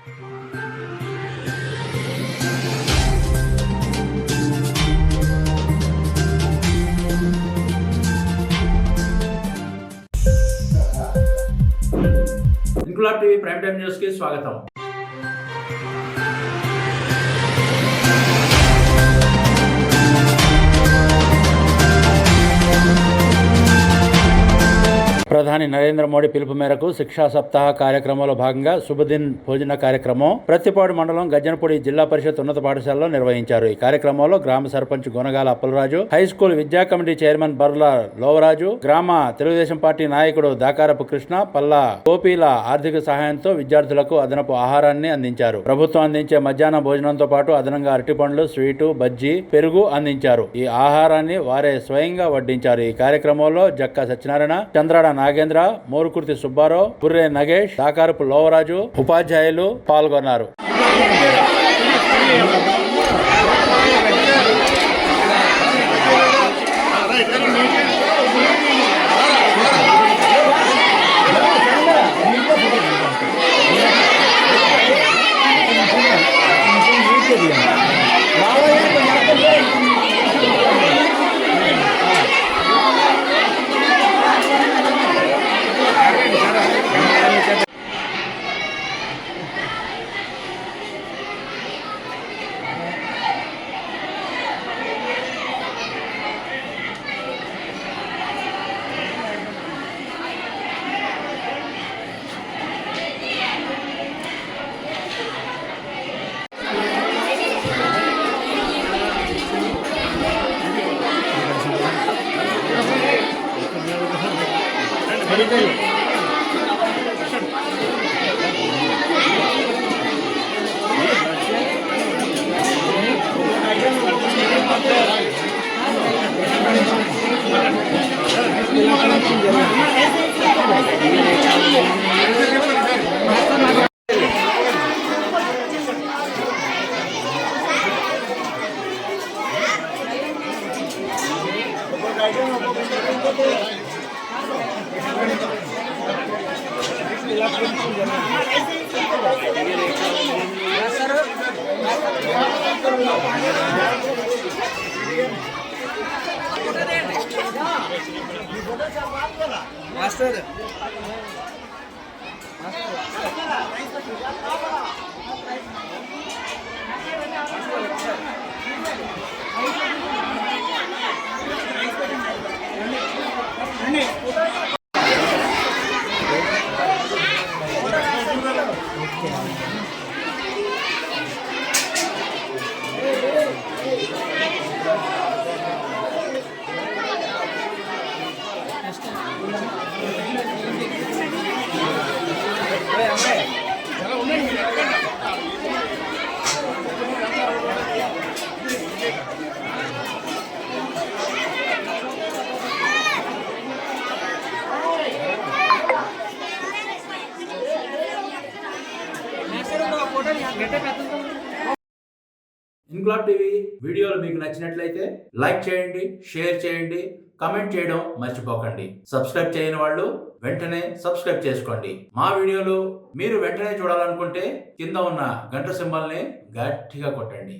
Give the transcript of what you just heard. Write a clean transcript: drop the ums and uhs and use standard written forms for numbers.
Inquilab TV prime time news కి స్వాగతం. ప్రధాని నరేంద్ర మోడీ పిలుపు మేరకు శిక్షా సప్తాహ కార్యక్రమంలో భాగంగా శుభదిన్ భోజన కార్యక్రమం ప్రత్తిపాడు మండలం గజ్జనపూడి జిల్లా పరిషత్ ఉన్నత పాఠశాలలో నిర్వహించారు. ఈ కార్యక్రమంలో గ్రామ సర్పంచ్ గుణగాల అప్పలరాజు, హై స్కూల్ విద్యా కమిటీ చైర్మన్ బర్ల లోవరాజు, గ్రామ తెలుగుదేశం పార్టీ నాయకుడు దాకారపు కృష్ణ, పల్లా గోపీల ఆర్థిక సహాయంతో విద్యార్థులకు అదనపు ఆహారాన్ని అందించారు. ప్రభుత్వం అందించే మధ్యాహ్న భోజనంతో పాటు అదనంగా అరటిపండ్లు, స్వీటు, బజ్జీ, పెరుగు అందించారు. ఈ ఆహారాన్ని వారే స్వయంగా వడ్డించారు. ఈ కార్యక్రమంలో జక్క సత్యనారాయణ, చంద్రాడ నాగేంద్ర, మోరుకుర్తి సుబ్బారావు, బుర్రే నగేష్, దాకారపు లోవరాజు, ఉపాధ్యాయులు పాల్గొన్నారు. మాస్టర్ ఇంక్లాబ్ టీవీ వీడియోలు మీకు నచ్చినట్లయితే లైక్ చేయండి, షేర్ చేయండి, కమెంట్ చేయడం మర్చిపోకండి. సబ్స్క్రైబ్ చేయని వాళ్ళు వెంటనే సబ్స్క్రైబ్ చేసుకోండి. మా వీడియోలు మీరు వెంటనే చూడాలనుకుంటే కింద ఉన్న గంట సింబల్ని గట్టిగా కొట్టండి.